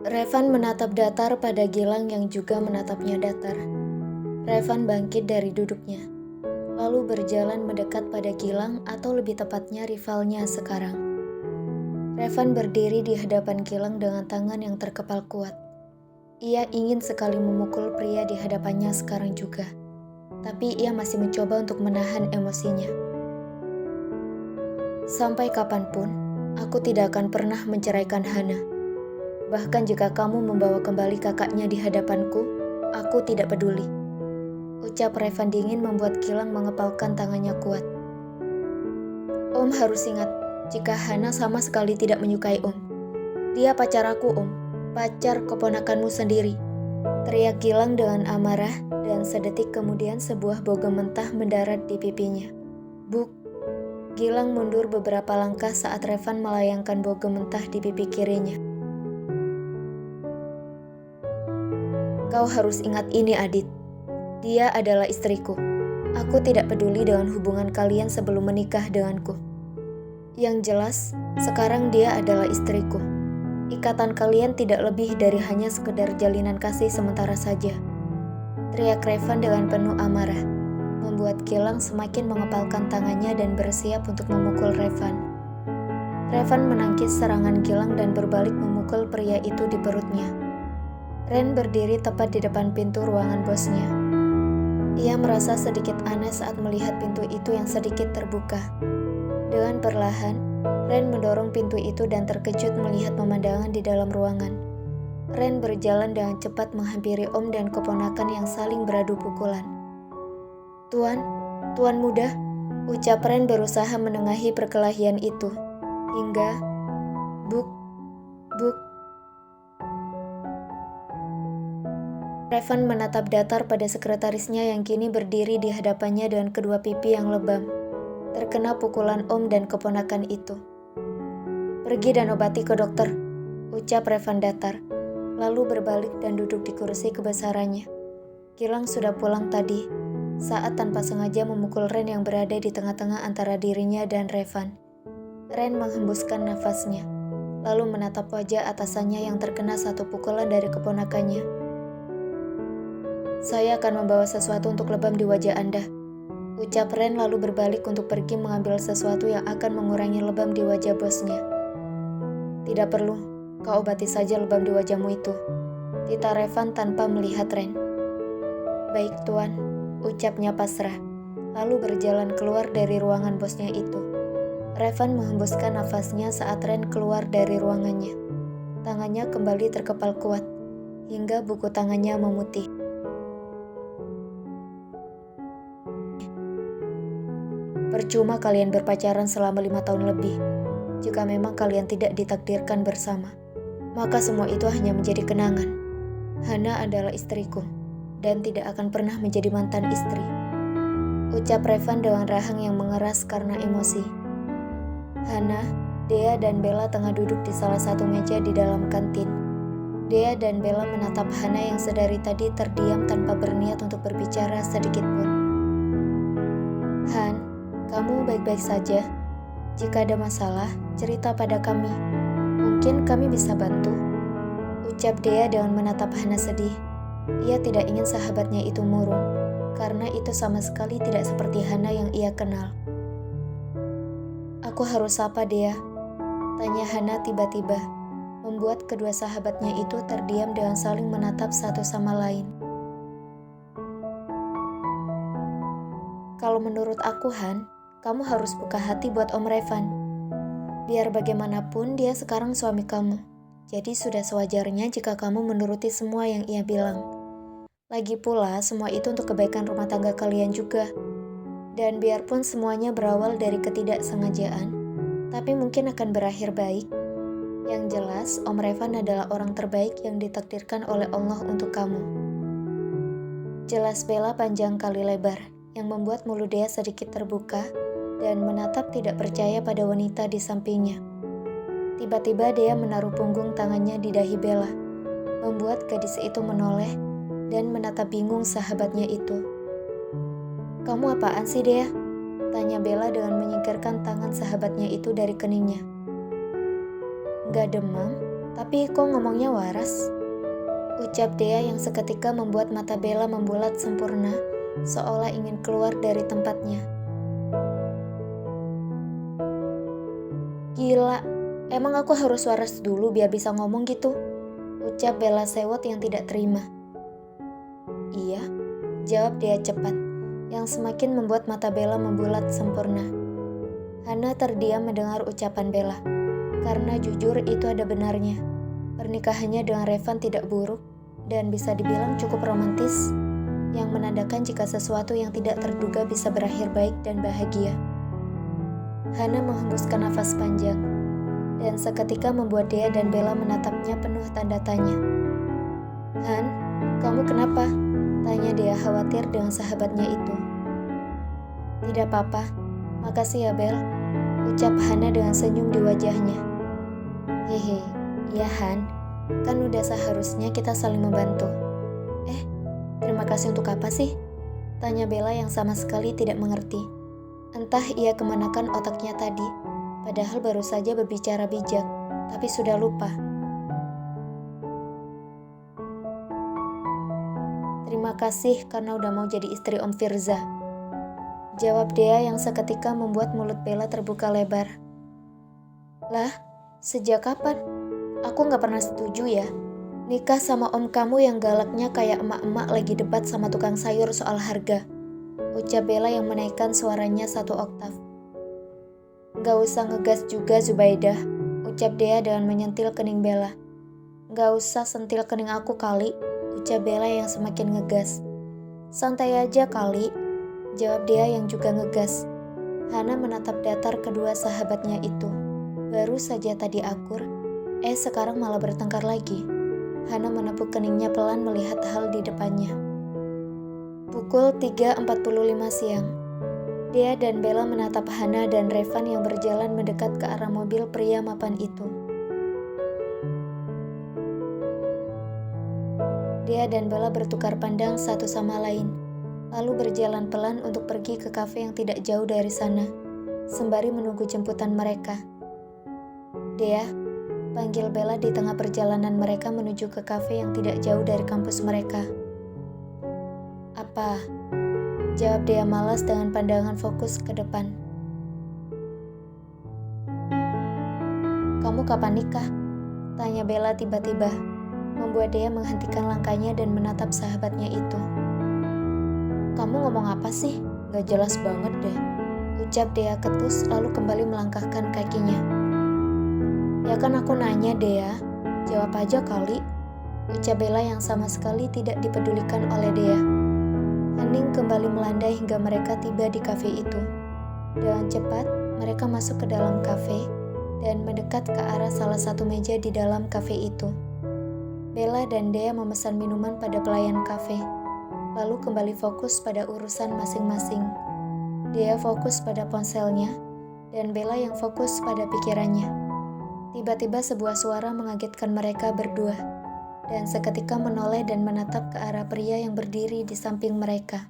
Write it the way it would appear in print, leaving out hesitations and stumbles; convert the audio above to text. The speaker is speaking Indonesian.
Revan menatap datar pada Gilang yang juga menatapnya datar. Revan bangkit dari duduknya, lalu berjalan mendekat pada Gilang atau lebih tepatnya rivalnya sekarang. Revan berdiri di hadapan Gilang dengan tangan yang terkepal kuat. Ia ingin sekali memukul pria di hadapannya sekarang juga, tapi ia masih mencoba untuk menahan emosinya. Sampai kapanpun, aku tidak akan pernah menceraikan Hana. Bahkan jika kamu membawa kembali kakaknya di hadapanku, aku tidak peduli. Ucap Revan dingin membuat Gilang mengepalkan tangannya kuat. Om harus ingat, jika Hana sama sekali tidak menyukai Om. Dia pacar aku, Om. Pacar keponakanmu sendiri. Teriak Gilang dengan amarah dan sedetik kemudian sebuah bogem mentah mendarat di pipinya. Buk! Gilang mundur beberapa langkah saat Revan melayangkan bogem mentah di pipi kirinya. Kau harus ingat ini, Adit. Dia adalah istriku. Aku tidak peduli dengan hubungan kalian sebelum menikah denganku. Yang jelas, sekarang dia adalah istriku. Ikatan kalian tidak lebih dari hanya sekedar jalinan kasih sementara saja. Teriak Revan dengan penuh amarah, membuat Gilang semakin mengepalkan tangannya dan bersiap untuk memukul Revan. Revan menangkis serangan Gilang dan berbalik memukul pria itu di perutnya. Ren berdiri tepat di depan pintu ruangan bosnya. Ia merasa sedikit aneh saat melihat pintu itu yang sedikit terbuka. Dengan perlahan, Ren mendorong pintu itu dan terkejut melihat pemandangan di dalam ruangan. Ren berjalan dengan cepat menghampiri Om dan keponakan yang saling beradu pukulan. Tuan muda, ucap Ren berusaha menengahi perkelahian itu. Hingga, buk. Revan menatap datar pada sekretarisnya yang kini berdiri di hadapannya dengan kedua pipi yang lebam, terkena pukulan Om dan keponakan itu. Pergi dan obati ke dokter, ucap Revan datar, lalu berbalik dan duduk di kursi kebesarannya. Gilang sudah pulang tadi, saat tanpa sengaja memukul Ren yang berada di tengah-tengah antara dirinya dan Revan. Ren menghembuskan nafasnya, lalu menatap wajah atasannya yang terkena satu pukulan dari keponakannya. Saya akan membawa sesuatu untuk lebam di wajah Anda, ucap Ren lalu berbalik untuk pergi mengambil sesuatu yang akan mengurangi lebam di wajah bosnya. Tidak perlu, kau obati saja lebam di wajahmu itu, tita Revan tanpa melihat Ren. Baik tuan, ucapnya pasrah, lalu berjalan keluar dari ruangan bosnya itu. Revan menghembuskan nafasnya saat Ren keluar dari ruangannya. Tangannya kembali terkepal kuat, hingga buku tangannya memutih. Percuma kalian berpacaran selama 5 tahun lebih. Jika memang kalian tidak ditakdirkan bersama, maka semua itu hanya menjadi kenangan. Hana adalah istriku, dan tidak akan pernah menjadi mantan istri, ucap Revan dengan rahang yang mengeras karena emosi. Hana, Dea dan Bella tengah duduk di salah satu meja di dalam kantin. Dea dan Bella menatap Hana yang sedari tadi terdiam tanpa berniat untuk berbicara sedikit pun. Han, kamu baik-baik saja? Jika ada masalah, cerita pada kami. Mungkin kami bisa bantu, ucap Dea dengan menatap Hana sedih. Ia tidak ingin sahabatnya itu murung, karena itu sama sekali tidak seperti Hana yang ia kenal. Aku harus apa, Dea? Tanya Hana tiba-tiba, membuat kedua sahabatnya itu terdiam dengan saling menatap satu sama lain. Kalau menurut aku, Han, kamu harus buka hati buat Om Revan. Biar bagaimanapun dia sekarang suami kamu. Jadi sudah sewajarnya jika kamu menuruti semua yang ia bilang. Lagi pula semua itu untuk kebaikan rumah tangga kalian juga. Dan biarpun semuanya berawal dari ketidaksengajaan, tapi mungkin akan berakhir baik. Yang jelas Om Revan adalah orang terbaik yang ditakdirkan oleh Allah untuk kamu. Jelas Bella panjang kali lebar, yang membuat mulut dia sedikit terbuka dan menatap tidak percaya pada wanita di sampingnya. Tiba-tiba dia menaruh punggung tangannya di dahi Bella, membuat gadis itu menoleh dan menatap bingung sahabatnya itu. Kamu apaan sih, Dea? Tanya Bella dengan menyingkirkan tangan sahabatnya itu dari keningnya. Gak demam? Tapi kok ngomongnya waras? Ucap Dea yang seketika membuat mata Bella membulat sempurna, seolah ingin keluar dari tempatnya. Gila, emang aku harus waras dulu biar bisa ngomong gitu? Ucap Bella sewot yang tidak terima. Iya, jawab Dea cepat, yang semakin membuat mata Bella membulat sempurna. Hana terdiam mendengar ucapan Bella, karena jujur itu ada benarnya. Pernikahannya dengan Revan tidak buruk, dan bisa dibilang cukup romantis, yang menandakan jika sesuatu yang tidak terduga bisa berakhir baik dan bahagia. Hana menghembuskan nafas panjang, dan seketika membuat Dea dan Bella menatapnya penuh tanda tanya. Han, kamu kenapa? Tanya Dea khawatir dengan sahabatnya itu. Tidak apa-apa, makasih ya Bel, ucap Hana dengan senyum di wajahnya. Hehe, ya Han, kan udah seharusnya kita saling membantu. Terima kasih untuk apa sih? Tanya Bella yang sama sekali tidak mengerti. Entah ia kemanakan otaknya tadi, padahal baru saja berbicara bijak, tapi sudah lupa. Terima kasih karena udah mau jadi istri Om Firza, jawab Dea yang seketika membuat mulut Bella terbuka lebar. Lah, sejak kapan? Aku gak pernah setuju ya. Nikah sama om kamu yang galaknya kayak emak-emak lagi debat sama tukang sayur soal harga, ucap Bella yang menaikkan suaranya 1 oktav. Gak usah ngegas juga Zubaidah, ucap Dea dengan menyentil kening Bella. Gak usah sentil kening aku kali, ucap Bella yang semakin ngegas. Santai aja kali, jawab Dea yang juga ngegas. Hana menatap datar kedua sahabatnya itu. Baru saja tadi akur, sekarang malah bertengkar lagi. Hana menepuk keningnya pelan melihat hal di depannya. Pukul 3.45 siang. Dea dan Bella menatap Hana dan Revan yang berjalan mendekat ke arah mobil pria mapan itu. Dea dan Bella bertukar pandang satu sama lain, lalu berjalan pelan untuk pergi ke kafe yang tidak jauh dari sana, sembari menunggu jemputan mereka. Dea, panggil Bella di tengah perjalanan mereka menuju ke kafe yang tidak jauh dari kampus mereka. Apa? Jawab Dea malas dengan pandangan fokus ke depan. Kamu kapan nikah? Tanya Bella tiba-tiba, membuat Dea menghentikan langkahnya dan menatap sahabatnya itu. Kamu ngomong apa sih? Gak jelas banget deh, ucap Dea ketus lalu kembali melangkahkan kakinya. Ya kan aku nanya Dea, jawab aja kali, ucap Bella yang sama sekali tidak dipedulikan oleh Dea. Hening kembali melandai hingga mereka tiba di kafe itu. Dengan cepat, mereka masuk ke dalam kafe dan mendekat ke arah salah satu meja di dalam kafe itu. Bella dan Dea memesan minuman pada pelayan kafe, lalu kembali fokus pada urusan masing-masing. Dea fokus pada ponselnya, dan Bella yang fokus pada pikirannya. Tiba-tiba sebuah suara mengagetkan mereka berdua, dan seketika menoleh dan menatap ke arah pria yang berdiri di samping mereka.